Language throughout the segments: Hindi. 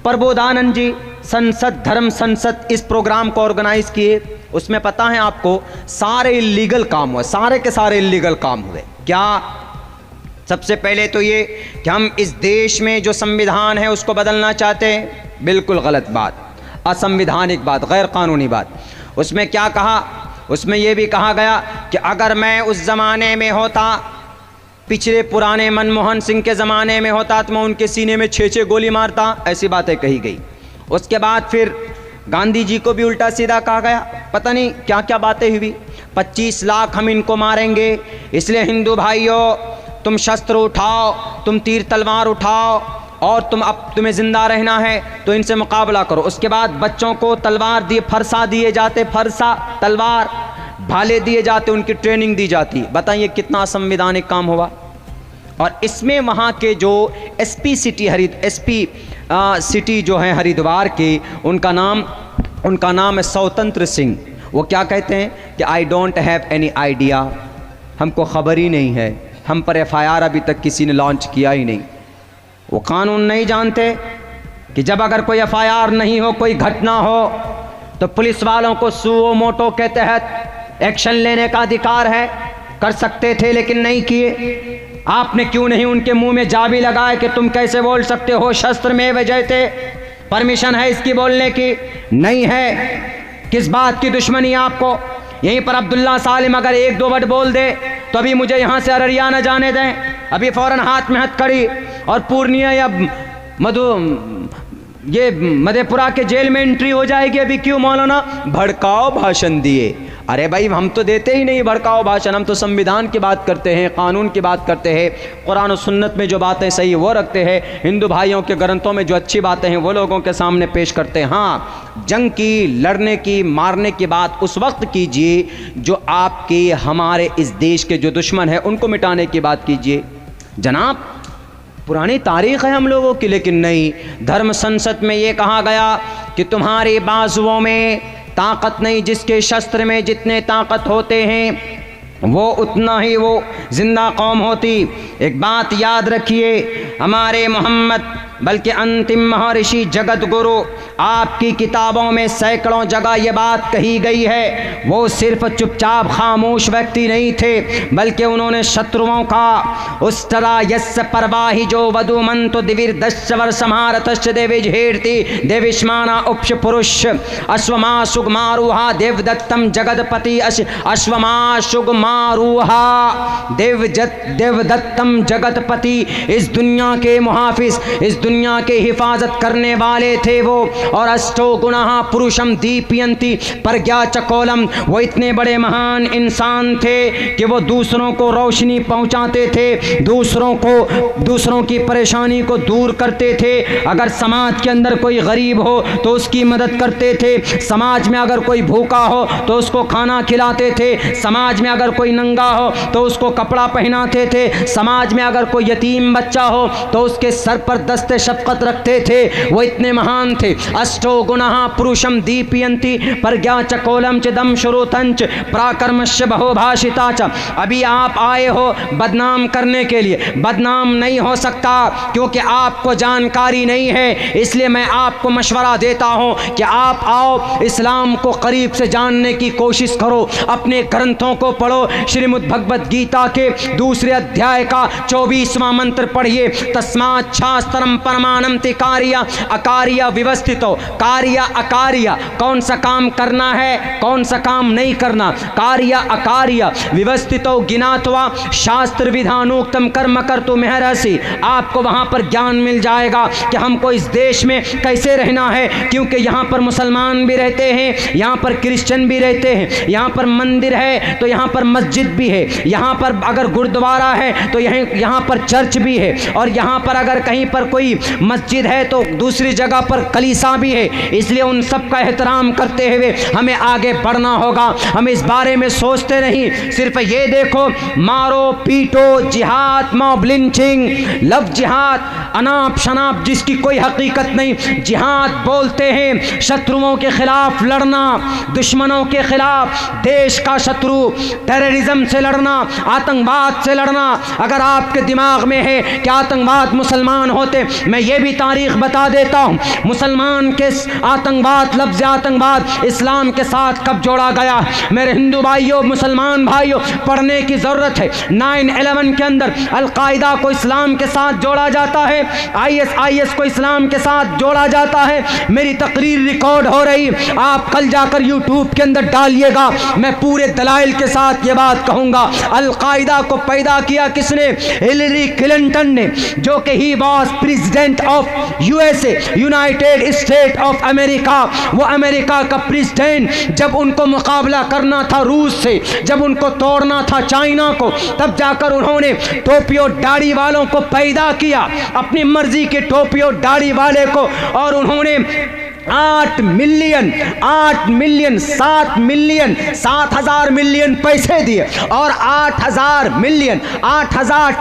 प्रबोधानंद जी संसद धर्म संसद इस प्रोग्राम को ऑर्गेनाइज किए। उसमें पता है आपको सारे इलीगल काम हुए, सारे के सारे इलीगल काम हुए। क्या? सबसे पहले तो ये कि हम इस देश में जो संविधान है उसको बदलना चाहते हैं, बिल्कुल गलत बात, असंवैधानिक बात, गैर कानूनी बात। उसमें क्या कहा? उसमें यह भी कहा गया कि अगर मैं उस ज़माने में होता, पिछले पुराने मनमोहन सिंह के ज़माने में होता, तो मैं उनके सीने में 6-6 गोली मारता। ऐसी बातें कही गई। उसके बाद फिर गांधी जी को भी उल्टा सीधा कहा गया, पता नहीं क्या क्या बातें हुई। 25 लाख हम इनको मारेंगे, इसलिए हिंदू भाइयों तुम शस्त्र उठाओ, तुम तीर तलवार उठाओ, और तुम्हें जिंदा रहना है तो इनसे मुकाबला करो। उसके बाद बच्चों को तलवार दिए, फरसा दिए जाते, फरसा तलवार भाले दिए जाते, उनकी ट्रेनिंग दी जाती। बताइए कितना संवैधानिक काम हुआ। और इसमें वहाँ के जो एसपी सिटी जो है हरिद्वार के, उनका नाम है स्वतंत्र सिंह। वो क्या कहते हैं कि I don't have any idea, हमको खबर ही नहीं है, हम पर एफआईआर अभी तक किसी ने लॉन्च किया ही नहीं। वो कानून नहीं जानते कि जब अगर कोई एफआईआर नहीं हो, कोई घटना हो, तो पुलिस वालों को सुओ मोटो के तहत एक्शन लेने का अधिकार है। कर सकते थे लेकिन नहीं किए। आपने क्यों नहीं उनके मुंह में जाबी लगाए कि तुम कैसे बोल सकते हो, शस्त्र में वजहते, परमिशन है इसकी बोलने की? नहीं है। किस बात की दुश्मनी आपको? यहीं पर अब्दुल्ला सालिम अगर 1-2 वर्ड बोल दे तो अभी मुझे यहाँ से अररिया न जाने दें, अभी फौरन हाथ में हथकड़ी और पूर्णिया या मधेपुरा के जेल में एंट्री हो जाएगी। अभी क्यों मौलाना भड़काओ भाषण दिए? अरे भाई हम तो देते ही नहीं भड़काओ भाषण, हम तो संविधान की बात करते हैं, कानून की बात करते हैं, कुरान और सुन्नत में जो बातें सही वो रखते हैं, हिंदू भाइयों के ग्रंथों में जो अच्छी बातें हैं वो लोगों के सामने पेश करते हैं। हाँ, जंग की, लड़ने की, मारने की बात उस वक्त कीजिए जो आपके हमारे इस देश के जो दुश्मन है उनको मिटाने की बात कीजिए। जनाब पुरानी तारीख है हम लोगों की, लेकिन नहीं। धर्म संसद में ये कहा गया कि तुम्हारी बाजुओं में ताकत नहीं, जिसके शस्त्र में जितने ताकत होते हैं वो उतना ही वो जिंदा कौम होती। एक बात याद रखिए, हमारे मोहम्मद बल्कि अंतिम महर्षि जगत गुरु, आपकी किताबों में सैकड़ों जगह ये बात कही गई है। वो सिर्फ चुपचाप खामोश व्यक्ति नहीं थे, बल्कि उन्होंने शत्रुओं का उस तरह यस् परवाही जो वधुमंतो दिविर्दश्वर समारतश्च देविझेर्ति देविष्माना उपश पुरुष अश्वमा सुगमारुहा देवदत्तम जगतपति अश्वमा सुगमारुहा देवदत्तम जगतपति। इस दुनिया के मुहाफिज, इस दुनिया के हिफाजत करने वाले थे वो। और अष्टो गुणः पुरुषम दीपयन्ति प्रज्ञा चकोलम, वो इतने बड़े महान इंसान थे कि वो दूसरों को रोशनी पहुंचाते थे, दूसरों की परेशानी को दूर करते थे। अगर समाज के अंदर कोई गरीब हो तो उसकी मदद करते थे, समाज में अगर कोई भूखा हो तो उसको खाना खिलाते थे, समाज में अगर कोई नंगा हो तो उसको कपड़ा पहनाते थे, समाज में अगर कोई यतीम बच्चा हो तो उसके सर पर दस्ते शफकत रखते थे। वो इतने महान थे। अष्टो गुणः पुरुषम दीपयन्ति प्रज्ञा चकोलम चिदम श्रुतंच प्राकर्मश्य बहुभाषिता च। अभी आप आए हो बदनाम करने के लिए, बदनाम नहीं हो सकता क्योंकि आपको जानकारी नहीं है। इसलिए मैं आपको मशवरा देता हूं कि आप आओ, इस्लाम को करीब से जानने की कोशिश करो, अपने ग्रंथों को पढ़ो। श्रीमद् भगवद गीता के 2 अध्याय का 24वां मंत्र पढ़िए। तस्मात् शास्त्रम परमानंति कार्य अकार्य व्यवस्थितो। कार्य अकार्य, कौन सा काम करना है, कौन सा काम नहीं करना, कार्य अकार्य व्यवस्थितो ज्ञात्वा शास्त्र विधानोक्तम कर्म कर्तुमर्हसि। आपको वहां पर ज्ञान मिल जाएगा कि हमको इस देश में कैसे रहना है, क्योंकि यहाँ पर मुसलमान भी रहते हैं, यहाँ पर क्रिश्चियन भी रहते हैं, यहाँ पर मंदिर है तो यहाँ पर मस्जिद भी है, यहाँ पर अगर गुरुद्वारा है तो यहाँ पर चर्च भी है, और यहाँ पर अगर कहीं पर कोई मस्जिद है तो दूसरी जगह पर कलीसा भी है। इसलिए उन सब का एहतराम करते हुए हमें आगे बढ़ना होगा। हम इस बारे में सोचते नहीं, सिर्फ ये देखो मारो पीटो जिहाद, मॉब लिंचिंग, लव जिहाद। अनाप शनाप जिसकी कोई हकीकत नहीं। जिहाद बोलते हैं शत्रुओं के खिलाफ लड़ना, दुश्मनों के खिलाफ, देश का शत्रु, टेररिज्म से लड़ना, आतंकवाद से लड़ना। अगर आपके दिमाग में है कि आतंकवाद मुसलमान होते, मैं ये भी तारीख बता देता हूँ मुसलमान के आतंकवाद, लफ्ज़ आतंकवाद इस्लाम के साथ कब जोड़ा गया। मेरे हिंदू भाइयों, मुसलमान भाइयों, पढ़ने की ज़रूरत है। 9/11 के अंदर अलकायदा को इस्लाम के साथ जोड़ा जाता है, ISIS को इस्लाम के साथ जोड़ा जाता है। मेरी तकरीर रिकॉर्ड हो रही, आप कल जाकर यूट्यूब के अंदर डालिएगा, मैं पूरे दलाइल के साथ ये बात कहूँगा। अलकायदा को पैदा किया किसने? हिलरी क्लिंटन ने, जो कि he was president of USA, United state of America. वो अमेरिका का प्रेसिडेंट, जब उनको मुकाबला करना था रूस से, जब उनको तोड़ना था चाइना को, तब जाकर उन्होंने टोपी और दाढ़ी वालों को पैदा किया, अपनी मर्जी के टोपी और दाढ़ी वाले को, और उन्होंने 8 मिलियन 7,000 मिलियन पैसे दिए और 8,000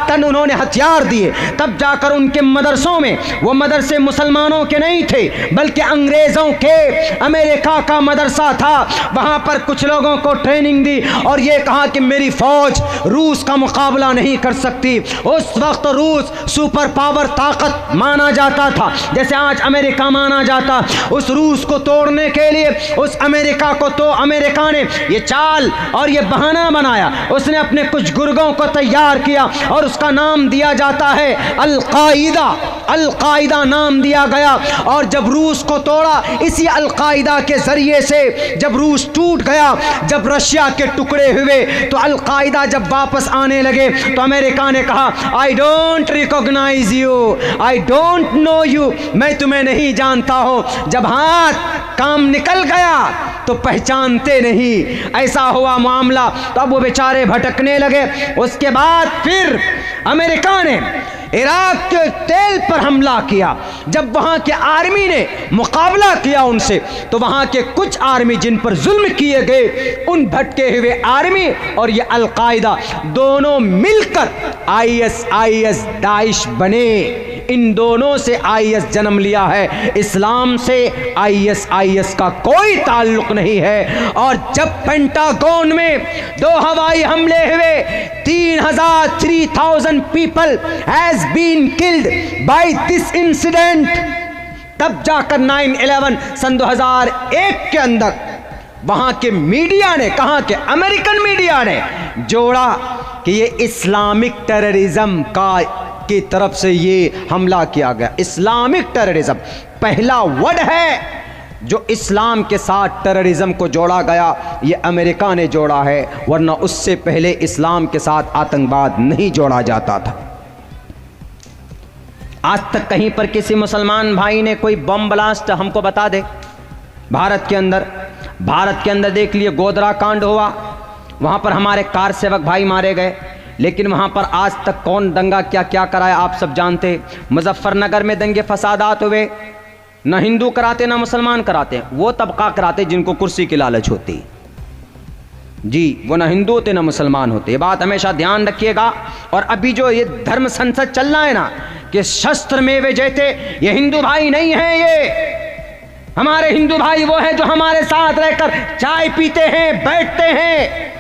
टन उन्होंने हथियार दिए। तब जाकर उनके मदरसों में, वो मदरसे मुसलमानों के नहीं थे बल्कि अंग्रेज़ों के, अमेरिका का मदरसा था। वहाँ पर कुछ लोगों को ट्रेनिंग दी और ये कहा कि मेरी फ़ौज रूस का मुकाबला नहीं कर सकती। उस वक्त रूस सुपर पावर ताकत माना जाता था, जैसे आज अमेरिका माना जाता। उस रूस को तोड़ने के लिए, उस अमेरिका को, तो अमेरिका ने ये चाल और ये बहाना बनाया। उसने अपने कुछ गुर्गों को तैयार किया और उसका नाम दिया जाता है अल-कायदा। अल-कायदा नाम दिया गया। और जब रूस को तोड़ा, इसी अल-कायदा के जरिए से जब रूस टूट गया, जब रशिया के टुकड़े हुए, तो अल-कायदा जब वापस आने लगे तो अमेरिका ने कहा I don't recognise you, I don't know you, मैं तुम्हें नहीं जानता हूं। जब हाथ काम निकल गया तो पहचानते नहीं, ऐसा हुआ मामला। तो अब वो बेचारे भटकने लगे। उसके बाद फिर अमेरिका ने इराक के तेल पर हमला किया। जब वहाँ के आर्मी ने मुकाबला किया उनसे, तो वहाँ के कुछ आर्मी जिन पर जुल्म किए गए, उन भटके हुए आर्मी और ये अलकायदा दोनों मिलकर ISIS दाइश बने। इन दोनों से IS जन्म लिया है, इस्लाम से ISIS का कोई ताल्लुक नहीं है। और जब पेंटागन में 2 हवाई हमले हुए, 3,000 people has been killed by this incident, तब जाकर 9/11 सन 2001 के अंदर वहां के मीडिया ने, कहा कि अमेरिकन मीडिया ने जोड़ा कि ये इस्लामिक टेररिज्म की तरफ से ये हमला किया गया। इस्लामिक टेररिज्म पहला वर्ड है जो इस्लाम के साथ टेररिज्म को जोड़ा गया, ये अमेरिका ने जोड़ा है, वरना उससे पहले इस्लाम के साथ आतंकवाद नहीं जोड़ा जाता था। आज तक कहीं पर किसी मुसलमान भाई ने कोई बम ब्लास्ट हमको बता दे। भारत के अंदर देख लिए, गोधरा कांड हुआ, वहां पर हमारे कार सेवक भाई मारे गए, लेकिन वहां पर आज तक कौन दंगा क्या क्या कराया आप सब जानते। मुजफ्फरनगर में दंगे फसादात हुए, न हिंदू कराते न मुसलमान कराते, वो तबका कराते जिनको कुर्सी की लालच होती जी, वो न हिंदू होते न मुसलमान होते। ये बात हमेशा ध्यान रखिएगा। और अभी जो ये धर्म संसद चल रहा है ना, कि शस्त्र में वे जैते, ये हिंदू भाई नहीं है। ये हमारे हिंदू भाई वो है जो हमारे साथ रहकर चाय पीते हैं, बैठते हैं।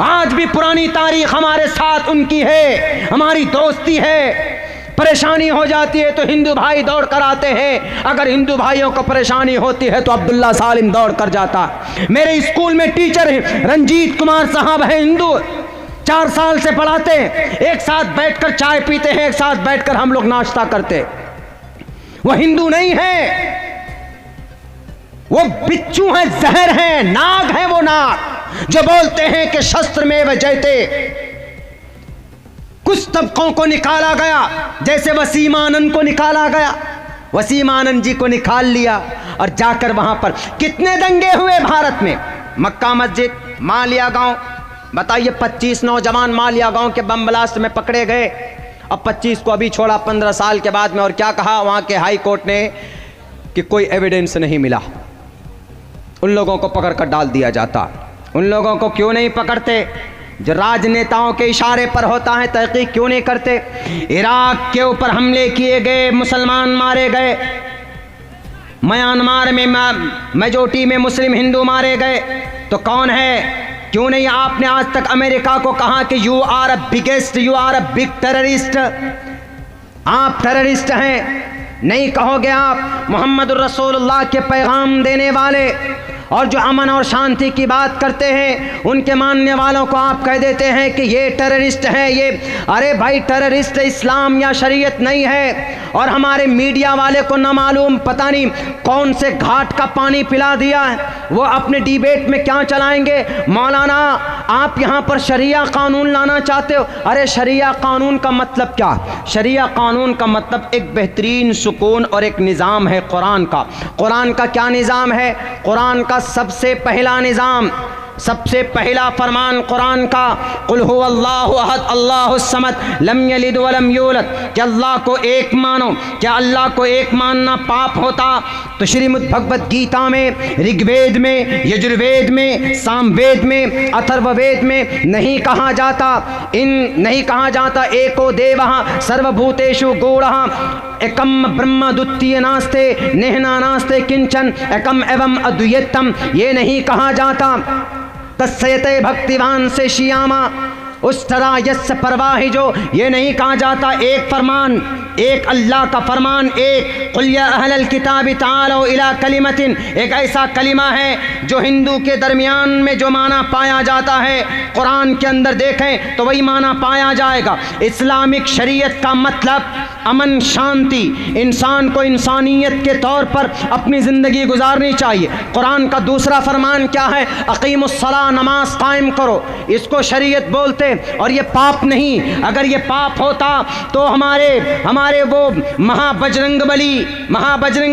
आज भी पुरानी तारीख हमारे साथ उनकी है, हमारी दोस्ती है। परेशानी हो जाती है तो हिंदू भाई दौड़ कर आते हैं। अगर हिंदू भाइयों को परेशानी होती है तो अब्दुल्ला सालिम दौड़ कर जाता। मेरे स्कूल में टीचर हैं, रंजीत कुमार साहब हैं, हिंदू, 4 साल से पढ़ाते हैं। एक साथ बैठकर चाय पीते हैं, एक साथ बैठकर हम लोग नाश्ता करते। वो हिंदू नहीं है, वो बिच्छू हैं, जहर हैं, नाग हैं। वो नाग जो बोलते हैं कि शस्त्र में वजहते। कुछ तबकों को निकाला गया, जैसे वसीम आनंद को निकाला गया, वसीम आनंद जी को निकाल लिया और जाकर वहां पर कितने दंगे हुए भारत में। मक्का मस्जिद, मालिया गांव, बताइए 25 नौजवान मालिया गांव के बम ब्लास्ट में पकड़े गए। अब 25 को अभी छोड़ा 15 साल के बाद में। और क्या कहा वहां के हाई कोर्ट ने कि कोई एविडेंस नहीं मिला, उन लोगों को पकड़ कर डाल दिया जाता। उन लोगों को क्यों नहीं पकड़ते? जो राजनेताओं के इशारे पर होता है, तहकीक क्यों नहीं करते? इराक के ऊपर हमले किए गए, मुसलमान मारे गए, म्यांमार में मेजोरिटी में मुस्लिम हिंदू मारे गए, तो कौन है? क्यों नहीं आपने आज तक अमेरिका को कहा कि you are a biggest, you are a big terrorist, आप टेररिस्ट हैं? नहीं कहोगे आप। मोहम्मद रसूलुल्लाह के पैगाम देने वाले और जो अमन और शांति की बात करते हैं, उनके मानने वालों को आप कह देते हैं कि ये टेररिस्ट हैं, ये। अरे भाई, टेररिस्ट इस्लाम या शरीयत नहीं है। और हमारे मीडिया वाले को न मालूम पता नहीं कौन से घाट का पानी पिला दिया है, वो अपने डिबेट में क्या चलाएंगे। मौलाना, आप यहाँ पर शरिया कानून लाना चाहते हो। अरे शरिया कानून का मतलब क्या? शरिया कानून का मतलब एक बेहतरीन सुकून और एक निज़ाम है कुरान का। कुरान का क्या निज़ाम है? कुरान का सबसे पहला निज़ाम, सबसे पहला फरमान कुरान का, कुल हुवल्लाहु अहद अल्लाहुस समद लम यलिद वलम यूलद, कि अल्लाह को एक मानो। क्या अल्लाह को एक मानना पाप होता? तो श्रीमद् भगवत गीता में, ऋग्वेद में, यजुर्वेद में, सामवेद में, अथर्ववेद में नहीं कहा जाता, नहीं कहा जाता एको देवः सर्वभूतेषु गूढ़ः एकम ब्रह्म द्वितीय नास्ते नेहना नास्ते किंचन एकम एवं अद्वैतम, ये नहीं कहा जाता। तस्यते भक्तिवान से शियामा उस तरह यस परवाही, जो ये नहीं कहा जाता। एक फरमान, एक अल्लाह का फरमान, एक कुल या अहलल किताबि तालो इला कलिमतिन, एक ऐसा कलिमा है जो हिंदू के दरमियान में जो माना पाया जाता है, कुरान के अंदर देखें तो वही माना पाया जाएगा। इस्लामिक शरीयत का मतलब अमन शांति, इंसान को इंसानियत के तौर पर अपनी ज़िंदगी गुजारनी चाहिए। कुरान का दूसरा फरमान क्या है? अकीमुस्सलाह, नमाज कायम करो, इसको शरीयत बोलते। और ये पाप नहीं। अगर ये पाप होता तो हमारे वो महाबजरंग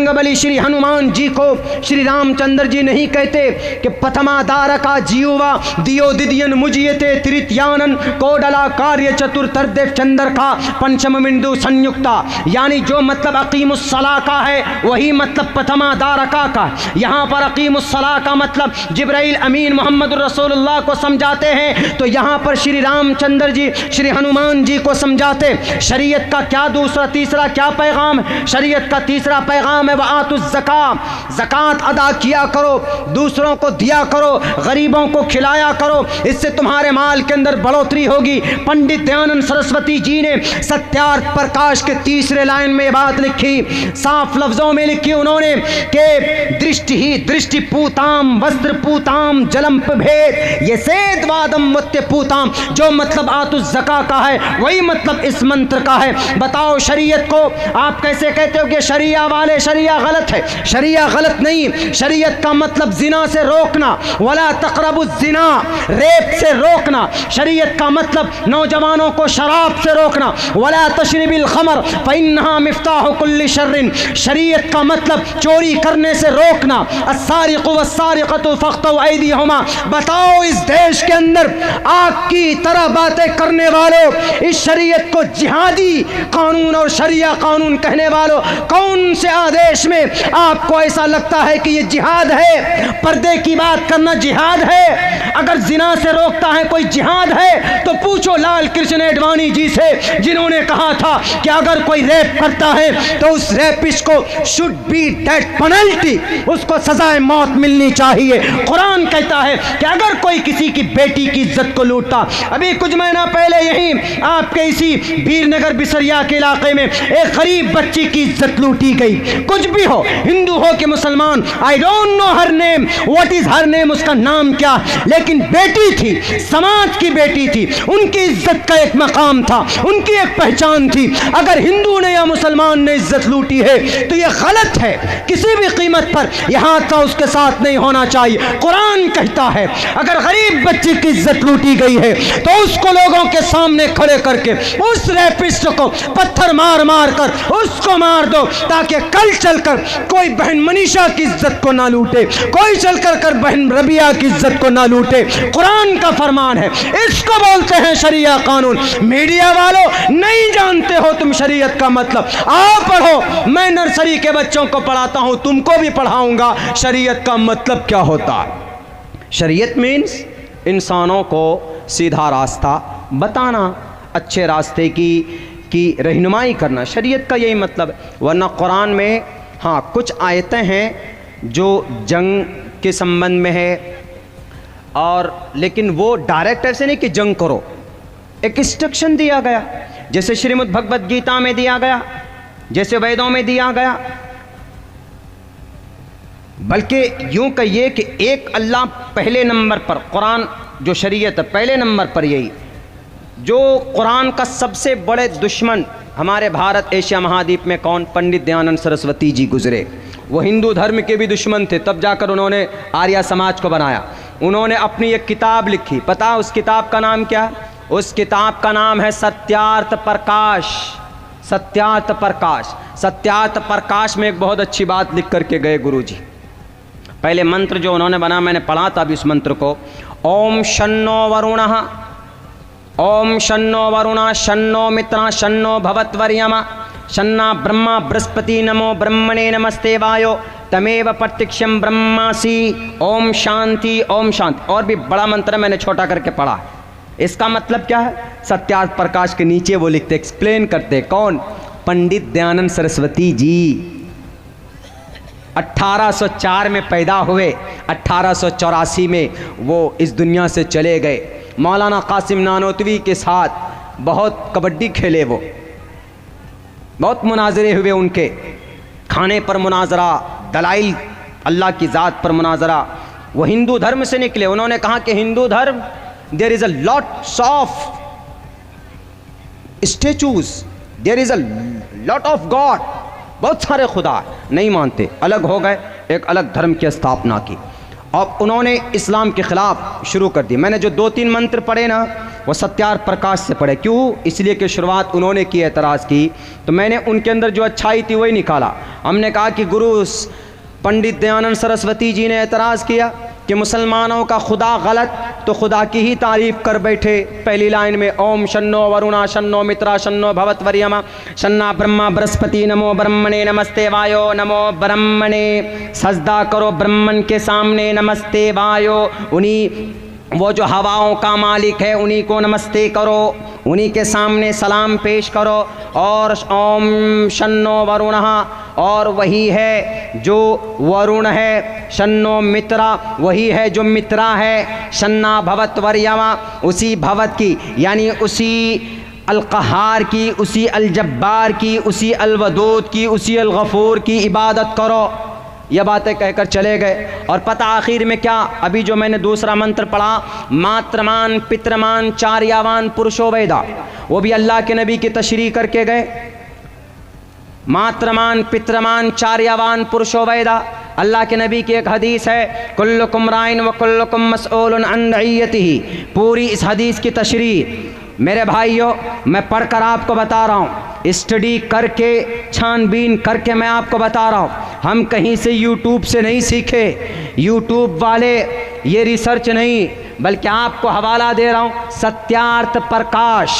बली श्री हनुमान जी को श्री रामचंद्र जी नहीं कहते कि प्रथमा दारका जीवा दियो दिदियन मुजियते तृतीयानन कोडला कार्य चतुर्थर्देव चंद्र का पंचम बिंदु संयुक्ता, यानी जो मतलब अकीमुस्सलाह का है वही मतलब प्रथमा दारका का। यहाँ पर अकीमुस्सलाह का मतलब जिब्राइल अमीन मोहम्मद रसूलुल्लाह को समझाते हैं, तो यहाँ पर श्री रामचंद्र जी श्री हनुमान जी को समझाते। शरीयत का क्या दूसरा तीसरा क्या पैगाम है? शरीयत का तीसरा पैगाम है वआतुज़ ज़कात, ज़कात अदा किया करो, दूसरों को दिया करो, गरीबों को खिलाया करो, इससे तुम्हारे माल के अंदर बढ़ोतरी होगी। पंडित दयानंद सरस्वती जी ने सत्यार्थ प्रकाश के तीसरे लाइन में बात लिखी, साफ लफ्जों में लिखी उन्होंने कि दृष्टि ही दृष्टि पूताम वस्त्र पूताम जलम भेद ये सेदवादम मुत्य पूताम, जो मतलब आतुज़ ज़का का है वही मतलब इस मंत्र का है। बताओ शरीयत को आप कैसे कहते हो कि शरिया वाले शरिया गलत है? शरिया गलत नहीं। शरीयत का मतलब जिना से रोकना, वला तक़रबुज़ जिना, रेप से रोकना। शरीयत का मतलब नौजवानों को शराब से रोकना, वला तशरिबिल खमर फ़इन्नहा मिफ्ताहु कुल्लि शर्रिन। शरीयत का मतलब चोरी करने से रोकना, अस्सारिक़ु वस्सारिक़तु फ़क़्तउ ऐदिहुमा। बताओ इस देश के अंदर आग की तरह बातें करने वालों, इस शरीयत को जिहादी कानून और शरिया कानून कहने वालों, कौन से आदेश में आपको ऐसा लगता है कि ये जिहाद है? पर्दे की बात करना जिहाद है? अगर जिना से रोकता है कोई जिहाद है तो पूछो लाल कृष्ण एडवाणी जी से, जिन्होंने कहा था कि अगर कोई रेप करता है तो उस रेपिस्ट को शुड बी डेथ पेनल्टी, उसको सजाए मौत मिलनी चाहिए। कुरान कहता है कि अगर कोई किसी की बेटी की इज्जत को लूटता, अभी कुछ महीना पहले यहीं आपके इसी वीरनगर बिसरिया के इलाके में एक गरीब बच्ची की इज्जत लूटी गई। कुछ भी हो, हिंदू हो कि मुसलमान, आई don't no her name, what is her name, उसका नाम क्या, लेकिन बेटी थी, समाज की बेटी थी, उनकी इज्जत का एक मकाम था, उनकी एक पहचान थी। अगर हिंदू ने या मुसलमान ने इज्जत लूटी है तो यह गलत है, किसी भी कीमत पर यह हादसा उसके साथ नहीं होना चाहिए। कुरान कहता है अगर गरीब बच्ची की इज्जत लूटी गई है तो उसको लोगों के सामने खड़े करके उस रेपिस्ट को पत्थर मार मार कर उसको मार दो, ताकि कल चलकर कोई बहन मनीषा की इज्जत को ना लूटे, कोई चलकर कर बहन रबिया की इज्जत को ना लूटे। कुरान का फरमान है, इसको बोलते हैं शरिया कानून। मीडिया वालों नहीं जानते हो तुम शरीयत का मतलब, आओ पढ़ो, मैं नर्सरी के बच्चों को पढ़ाता हूं, तुमको भी पढ़ाऊंगा शरीयत का मतलब क्या होता है। शरीयत मीन्स इंसानों को सीधा रास्ता बताना, अच्छे रास्ते की रहनुमाई करना, शरीयत का यही मतलब है। वरना कुरान में हाँ कुछ आयतें हैं जो जंग के संबंध में है, और लेकिन वो डायरेक्ट ऐसे नहीं कि जंग करो, एक इंस्ट्रक्शन दिया गया, जैसे श्रीमद् भगवद गीता में दिया गया, जैसे वेदों में दिया गया। बल्कि यूं कहिए कि एक अल्लाह पहले नंबर पर, कुरान जो शरीयत है पहले नंबर पर, यही जो कुरान का सबसे बड़े दुश्मन हमारे भारत एशिया महाद्वीप में कौन, पंडित दयानंद सरस्वती जी गुजरे। वो हिंदू धर्म के भी दुश्मन थे, तब जाकर उन्होंने आर्य समाज को बनाया। उन्होंने अपनी एक किताब लिखी, पता उस किताब का नाम क्या? उस किताब का नाम है सत्यार्थ प्रकाश। सत्यार्थ प्रकाश, सत्यार्थ प्रकाश में एक बहुत अच्छी बात लिख करके गए गुरुजी। पहले मंत्र जो उन्होंने बना, मैंने पढ़ा था अभी उस मंत्र को, ओम शन्नो वरुणः, ओम शन्नो वरुणः, शन्नो मित्रः, शन्नो भवत्वर्यमा, शन्ना ब्रह्मा बृहस्पति, नमो ब्रह्मणे नमस्ते वायो, तमेव प्रत्यक्षम ब्रह्मासि, ओम शांति ओम शांति। और भी बड़ा मंत्र मैंने छोटा करके पढ़ा। इसका मतलब क्या है? सत्यार्थ प्रकाश के नीचे वो लिखते, एक्सप्लेन करते, कौन? पंडित दयानंद सरस्वती जी 1804 में पैदा हुए, 1884 में वो इस दुनिया से चले गए। मौलाना कासिम नानोतवी के साथ बहुत कबड्डी खेले, वो बहुत मुनाजरे हुए उनके, खाने पर मुनाजरा, दलाइल अल्लाह की ज़ात पर मुनाजरा। वो हिंदू धर्म से निकले। उन्होंने कहा कि हिंदू धर्म there is a lots of statues, there is a lot of god, बहुत सारे खुदा नहीं मानते। अलग हो गए, एक अलग धर्म की स्थापना की। अब उन्होंने इस्लाम के ख़िलाफ़ शुरू कर दी। मैंने जो 2-3 मंत्र पढ़े ना, वो सत्यार्थ प्रकाश से पढ़े। क्यों? इसलिए कि शुरुआत उन्होंने की, एतराज़ की, तो मैंने उनके अंदर जो अच्छाई थी वही निकाला। हमने कहा कि गुरु पंडित दयानंद सरस्वती जी ने एतराज़ किया कि मुसलमानों का खुदा गलत, तो खुदा की ही तारीफ़ कर बैठे। पहली लाइन में ओम शन्नो वरुणा, शन्नो मित्रा, शन्नो भवत्वर्यमा, शन्ना ब्रह्मा बृहस्पति, नमो ब्रह्मणे नमस्ते वायो, नमो ब्रह्मणे, सजदा करो ब्रह्मन के सामने, नमस्ते वायो, उन्हीं वो जो हवाओं का मालिक है उन्हीं को नमस्ते करो, उन्हीं के सामने सलाम पेश करो। और ओम शन्नो वरुणः, और वही है जो वरुण है, शन्नो मित्रा, वही है जो मित्रा है, शन्ना भवत्वर्यमा, उसी भवत की यानी उसी अल-क़हार की, उसी अल-जब्बार की, उसी अल-वदूद की, उसी अल-गफ़ूर की इबादत करो। यह बातें कहकर चले गए। और पता आखिर में क्या? अभी जो मैंने दूसरा मंत्र पढ़ा, मात्रमान पित्रमान चार्यावान पुरुषो वेदा, वो भी अल्लाह के नबी की तशरीह करके गए। मात्रमान पित्रमान चार्यावान पुरुषो वेदा, अल्लाह के नबी की एक हदीस है, कुल्लुकुम राइन व कुल्लुकुम मसऊलुन अन रइयतिही। पूरी इस हदीस की तशरीह मेरे भाइयों मैं पढ़कर आपको बता रहा हूँ, स्टडी करके छानबीन करके मैं आपको बता रहा हूँ। हम कहीं से यूट्यूब से नहीं सीखे, यूट्यूब वाले ये रिसर्च नहीं, बल्कि आपको हवाला दे रहा हूँ सत्यार्थ प्रकाश।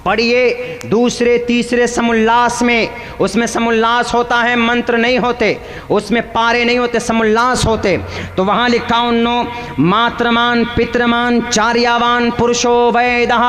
पढ़िए दूसरे तीसरे समुल्लास में, उसमें समुल्लास होता है, मंत्र नहीं होते, उसमें पारे नहीं होते, समुल्लास होते। तो वहाँ लिखा उन्नो मात्रमान पित्रमान चार्यावान पुरुषो वैदः।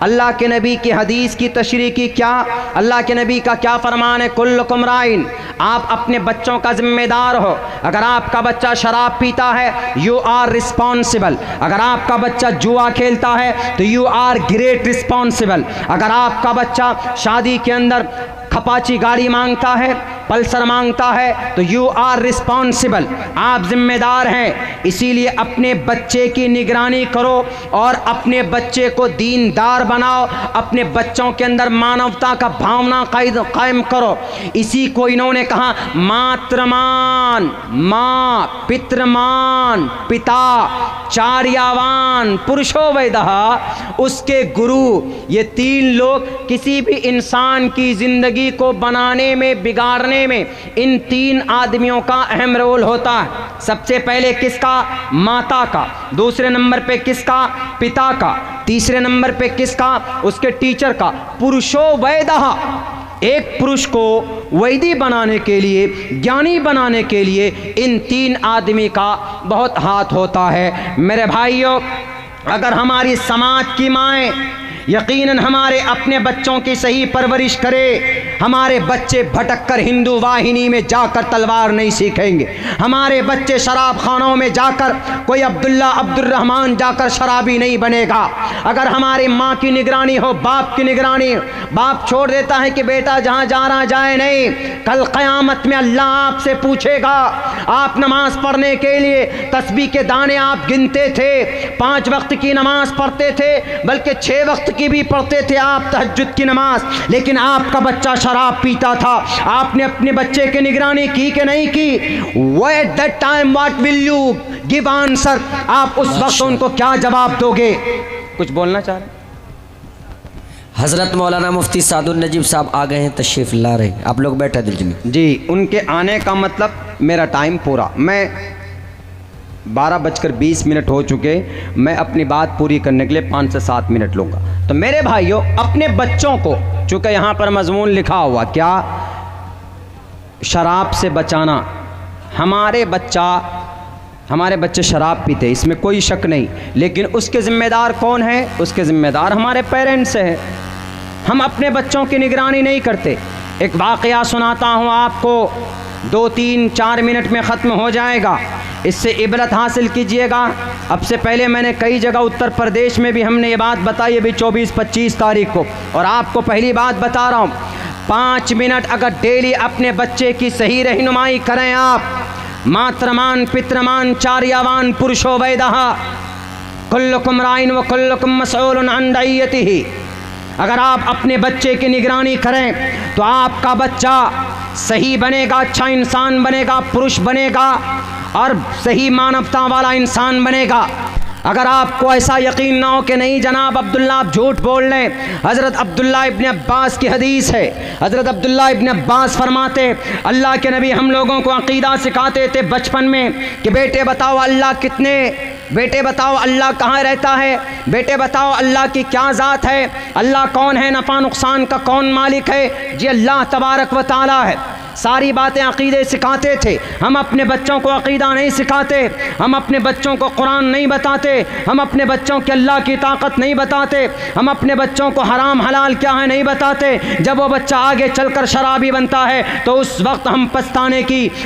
अल्लाह के नबी की हदीस की तशरीह की। क्या अल्लाह के नबी का क्या फरमान है? कुल्लुकुम राइन, आप अपने बच्चों का जिम्मेदार हो। अगर आपका बच्चा शराब पीता है यू आर रिस्पॉन्सिबल, अगर आपका बच्चा जुआ खेलता है तो यू आर ग्रेट रिस्पॉन्सिबल, अगर आपका बच्चा शादी के अंदर खपाची गाड़ी मांगता है, पल्सर मांगता है, तो यू आर रिस्पॉन्सिबल, आप जिम्मेदार हैं। इसीलिए अपने बच्चे की निगरानी करो और अपने बच्चे को दीनदार बनाओ, अपने बच्चों के अंदर मानवता का भावना कायम करो। इसी को इन्होंने कहा मात्रमान, माँ, पितृमान, पिता, चार्यावान, पुरुषो वैदः, उसके गुरु। ये तीन लोग किसी भी इंसान की जिंदगी को बनाने में, बिगाड़ने में, इन तीन आदमियों का अहम रोल होता है। सबसे पहले किसका? माता का। दूसरे नंबर पे किसका? पिता का। तीसरे नंबर पे किसका? उसके टीचर का। पुरुषो वैदः, एक पुरुष को वैदी बनाने के लिए, ज्ञानी बनाने के लिए इन तीन आदमी का बहुत हाथ होता है। मेरे भाइयों अगर हमारी समाज की माएँ यकीनन हमारे अपने बच्चों की सही परवरिश करे, हमारे बच्चे भटक कर हिंदू वाहिनी में जाकर तलवार नहीं सीखेंगे, हमारे बच्चे शराब खानों में जाकर कोई अब्दुल्ला अब्दुर्रहमान जाकर शराबी नहीं बनेगा। अगर हमारी माँ की निगरानी हो, बाप की निगरानी, बाप छोड़ देता है कि बेटा जहाँ जा रहा जाए नहीं, कल क़यामत में अल्लाह आपसे पूछेगा। आप नमाज पढ़ने के लिए तस्बीह के दाने आप गिनते थे, 5 वक्त की नमाज पढ़ते थे, बल्कि 6 वक्त की भी पढ़ते थे आप तहज्जुद की नमाज, लेकिन आपका बच्चा शराब पीता था। आपने अपने बच्चे की निगरानी की कि नहीं की? At that time what will you give answer? आप उस वक्त उनको क्या जवाब दोगे? कुछ बोलना चाह रहे? हज़रत मौलाना मुफ्ती सादुल नजीब साहब आ गए हैं, तशरीफ़ ला रहे हैं। आप लोग बैठे दिलजनी जी। उनके आने का मतलब मेरा टाइम पूरा, मैं 12:20 हो चुके, मैं अपनी बात पूरी करने के लिए 5 से 7 मिनट लूँगा। तो मेरे भाइयों, अपने बच्चों को, चूँकि यहाँ पर मजमून लिखा हुआ क्या, शराब से बचाना। हमारे बच्चे शराब पीते, इसमें कोई शक नहीं, लेकिन उसके ज़िम्मेदार कौन है? उसके ज़िम्मेदार हमारे पेरेंट्स हैं। हम अपने बच्चों की निगरानी नहीं करते। एक वाक़या सुनाता हूँ आपको, 2, 3, 4 मिनट में ख़त्म हो जाएगा, इससे इबरत हासिल कीजिएगा। अब से पहले मैंने कई जगह उत्तर प्रदेश में भी हमने ये बात बताई, अभी 24-25 तारीख को, और आपको पहली बात बता रहा हूँ, 5 मिनट अगर डेली अपने बच्चे की सही रहनुमाई करें आप, मातृमान पितृमान चार्यावान पुरुषो वैदः कुल्लुकुम राइन व कुल्लुकुम मसऊलुन अन रइयतिही, अगर आप अपने बच्चे की निगरानी करें तो आपका बच्चा सही बनेगा, अच्छा इंसान बनेगा, पुरुष बनेगा और सही मानवता वाला इंसान बनेगा। अगर आपको ऐसा यकीन ना हो कि नहीं जनाब अब्दुल्ला आप झूठ बोल रहे हैं, हज़रत अब्दुल्ला इब्न अब्बास की हदीस है। हज़रत अब्दुल्ला इब्न अब्बास फरमाते, अल्लाह के नबी हम लोगों को अक़ीदा सिखाते थे बचपन में कि बेटे बताओ अल्लाह कितने, बेटे बताओ अल्लाह कहाँ रहता है, बेटे बताओ अल्लाह की क्या ज़ात है, अल्लाह कौन है, नफ़ा नुकसान का कौन मालिक है? जी अल्लाह तबारक व तआला है। सारी बातें अक़ीदे सिखाते थे। हम अपने बच्चों को अक़ीदा नहीं सिखाते, हम अपने बच्चों को कुरान नहीं बताते, हम अपने बच्चों को अल्लाह की ताकत नहीं बताते, हम अपने बच्चों को हराम हलाल क्या है नहीं बताते। जब वो बच्चा आगे चलकर शराबी बनता है तो उस वक्त हम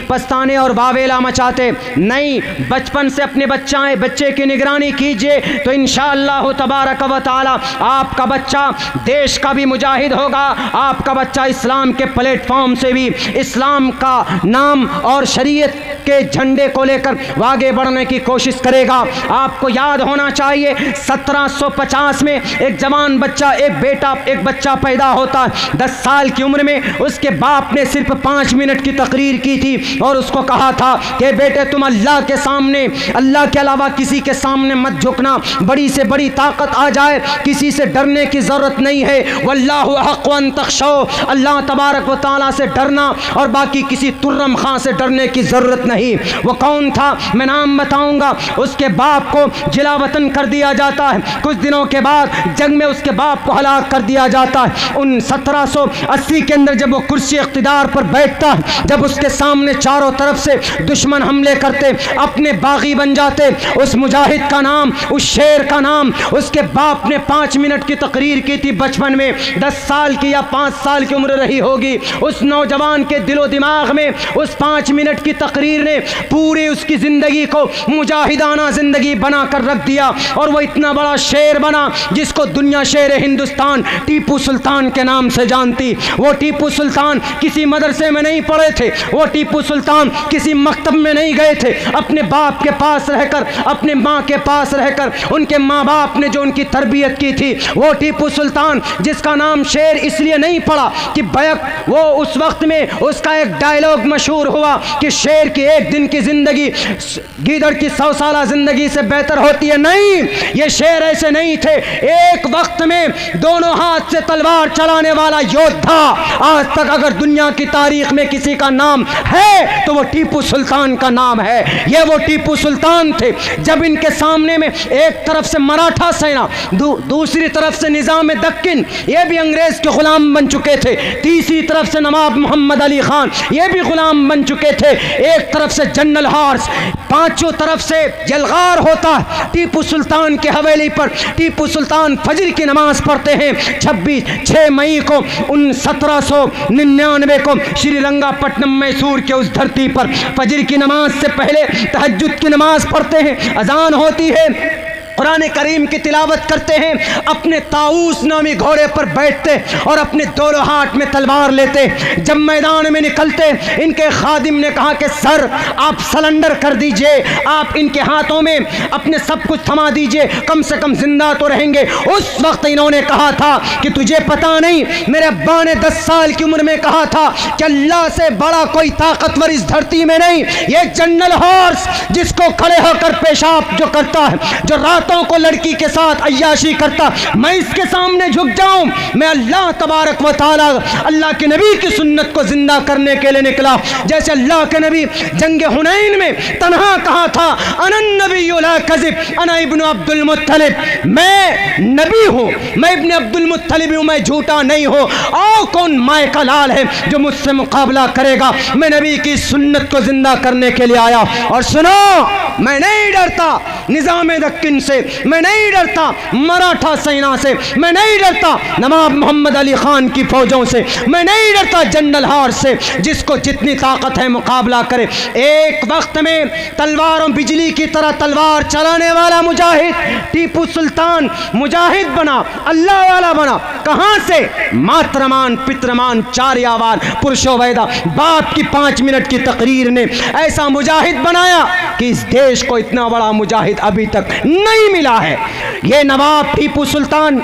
पछताने और वावेला मचाते। नहीं, बचपन से अपने बच्चे की निगरानी कीजिए तो इंशाअल्लाह तबारक व तआला आपका बच्चा देश का भी मुजाहिद होगा, आपका बच्चा इस्लाम के प्लेटफॉर्म से भी इस्लाम का नाम और शरीयत के झंडे को लेकर आगे बढ़ने की कोशिश करेगा। आपको याद होना चाहिए 1750 में एक जवान बच्चा, एक बच्चा पैदा होता है 10 साल की उम्र में। उसके बाप ने सिर्फ 5 मिनट की तकरीर की थी और उसको कहा था कि बेटे तुम अल्लाह के सामने, अल्लाह के अलावा किसी के सामने मत झुकना, बड़ी से बड़ी ताकत आ जाए किसी से डरने की ज़रूरत नहीं है। वल्लाहु अहक़्क़ु अन तख़शौ, अल्लाह तबारक व तआला से डरना और बाकी किसी तुर्रम खां से डरने की ज़रूरत नहीं। वो कौन था मैं नाम बताऊंगा। उसके बाप को जिला वतन कर दिया जाता है, कुछ दिनों के बाद जंग में उसके बाप को हलाक कर दिया जाता है। उन 1780 के अंदर जब वो कुर्सी इख्तिदार पर बैठता है, जब उसके सामने चारों तरफ से दुश्मन हमले करते, अपने बागी बन जाते, उस मुजाहिद का नाम, उस शेर का नाम उसके बाप ने 5 मिनट की तकरीर की थी बचपन में। 10 साल की या 5 साल की उम्र रही होगी, उस नौजवान के दिलो दिमाग में उस 5 मिनट की तकरीर ने पूरी उसकी ज़िंदगी को मुजाहिदाना ज़िंदगी बना कर रख दिया। और वो इतना बड़ा शेर बना जिसको दुनिया शेर हिंदुस्तान टीपू सुल्तान के नाम से जानती। वो टीपू सुल्तान किसी मदरसे में नहीं पढ़े थे, वो टीपू सुल्तान किसी मकतब में नहीं गए थे। अपने बाप के पास रहकर, अपने माँ के पास रहकर, उनके माँ बाप ने जो उनकी तरबियत की थी, वो टीपू सुल्तान जिसका नाम शेर इसलिए नहीं पड़ा कि बैक, वो उस वक्त में उसका एक डायलॉग मशहूर हुआ कि शेर की एक दिन की जिंदगी गीदड़ की 100 साला जिंदगी से बेहतर होती है। नहीं, ये शेर ऐसे नहीं थे। एक वक्त में दोनों हाथ से तलवार चलाने वाला योद्धा, आज तक अगर दुनिया की तारीख में किसी का नाम है तो वो टीपू सुल्तान का नाम है। ये वो टीपू सुल्तान थे। जब इनके सामने में एक तरफ से मराठा सेना, दूसरी तरफ से निजाम दक्कन, ये भी अंग्रेज के गुलाम बन चुके थे, तीसरी तरफ से नवाब मोहम्मद अली अली खान ये भी गुलाम बन चुके थे। एक तरफ से जनरल हॉर्स, पांचों तरफ से यलगार होता है टीपू सुल्तान के हवेली पर। टीपू सुल्तान फजर की नमाज पढ़ते हैं 6 मई को 1799 को श्रीरंगापट्टनम मैसूर के उस धरती पर फजर की नमाज से पहले तहज्जुद की नमाज पढ़ते हैं। अजान होती है, कुरान करीम की तिलावत करते हैं, अपने ताऊस नामी घोड़े पर बैठते और अपने दोनों हाथ में तलवार लेते। जब मैदान में निकलते इनके खादिम ने कहा कि सर आप सरेंडर कर दीजिए, आप इनके हाथों में अपने सब कुछ थमा दीजिए, कम से कम जिंदा तो रहेंगे। उस वक्त इन्होंने कहा था कि तुझे पता नहीं, मेरे अब्बा ने 10 साल की उम्र में कहा था कि अल्लाह से बड़ा कोई ताकतवर इस धरती में नहीं। ये जनरल हॉर्स जिसको खड़े होकर पेशाब जो करता है, जो रातों को लड़की के साथ अय्याशी करता, मैं इसके सामने झुक जाऊं? मैं अल्लाह तबारक व तआला अल्लाह के नबी की सुन्नत को जिंदा करने के लिए निकला। जैसे अल्लाह के नबी जंग हुनैन में तन्हा कहा था, अनन नबिय्यु ला कज़िब अना इब्नु अब्दुल मुत्तलिब, मैं नबी हूं, मैं इब्न अब्दुल मुत्तलिब हूं, मैं झूठा नहीं हूं। आओ कौन माए का लाल है जो मुझसे मुकाबला करेगा? मैं नबी की सुन्नत को जिंदा करने के लिए आया। और सुनो, मैं नहीं डरता निजाम दक्किन से, मैं नहीं डरता मराठा सेना से, मैं नहीं डरता नवाब मोहम्मद अली खान की फौजों से, मैं नहीं डरता जनरल हॉर्स से। जिसको जितनी ताकत है मुकाबला करे। एक वक्त में तलवारों बिजली की तरह तलवार चलाने वाला मुजाहिद टीपू सुल्तान मुजाहिद बना, अल्लाह वाला बना। कहां से? मातरमान पितरमान चार्यावान पुरुषोवैदा बाप की 5 मिनट की तकरीर ने ऐसा मुजाहिद बनाया कि इस देश को इतना बड़ा मुजाहिद अभी तक नहीं मिला है। ये नवाब टीपू सुल्तान,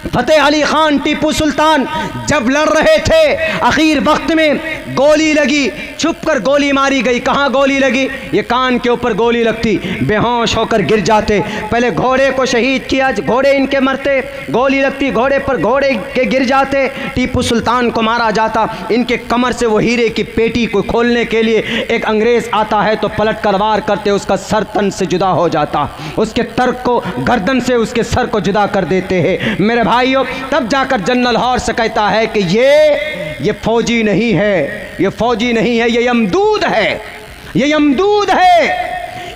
फतेह अली खान टीपू सुल्तान जब लड़ रहे थे, आखिर वक्त में गोली लगी, छुपकर गोली मारी गई। कहाँ गोली लगी? ये कान के ऊपर गोली लगती, बेहोश होकर गिर जाते। पहले घोड़े को शहीद किया, घोड़े इनके मरते, गोली लगती घोड़े पर, घोड़े के गिर जाते। टीपू सुल्तान को मारा जाता। इनके कमर से वो हीरे की पेटी को खोलने के लिए एक अंग्रेज आता है तो पलट कर वार करते, उसका सर तन से जुदा हो जाता, उसके तर्क को गर्दन से उसके सर को जुदा कर देते हैं। मेरे भाइयों, तब जाकर जनरल हॉर्स कहता है कि ये फौजी नहीं है, ये फौजी नहीं है, ये यमदूद है, ये यमदूद है,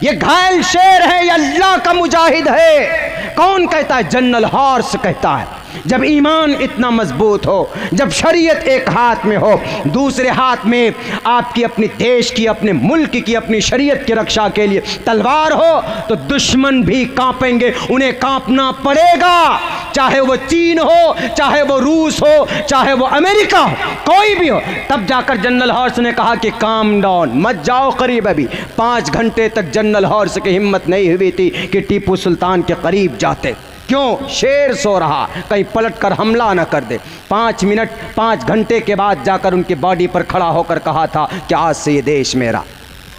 ये घायल शेर है, ये अल्लाह का मुजाहिद है। कौन कहता है? जनरल हॉर्स कहता है। जब ईमान इतना मजबूत हो, जब शरीयत एक हाथ में हो, दूसरे हाथ में आपकी अपनी देश की, अपने मुल्क की, अपनी शरीयत की रक्षा के लिए तलवार हो, तो दुश्मन भी कांपेंगे, उन्हें कांपना पड़ेगा। चाहे वो चीन हो, चाहे वो रूस हो, चाहे वो अमेरिका हो, कोई भी हो। तब जाकर जनरल हॉर्स ने कहा कि काम डाउन, मत जाओ करीब। अभी 5 घंटे तक जनरल हॉर्स की हिम्मत नहीं हुई थी कि टीपू सुल्तान के करीब जाते। क्यों? शेर सो रहा, कहीं पलट कर हमला न कर दे। 5 मिनट 5 घंटे के बाद जाकर उनकी बॉडी पर खड़ा होकर कहा था कि आज से ये देश मेरा।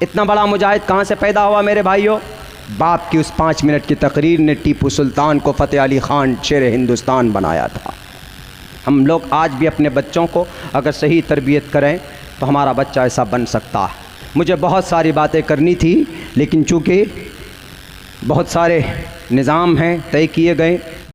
इतना बड़ा मुजाहिद कहाँ से पैदा हुआ मेरे भाइयों? बाप की उस 5 मिनट की तकरीर ने टीपू सुल्तान को फतेह अली खान शेर हिंदुस्तान बनाया था। हम लोग आज भी अपने बच्चों को अगर सही तरबियत करें तो हमारा बच्चा ऐसा बन सकता है। मुझे बहुत सारी बातें करनी थी, लेकिन चूँकि बहुत सारे निज़ाम हैं तय किए गए,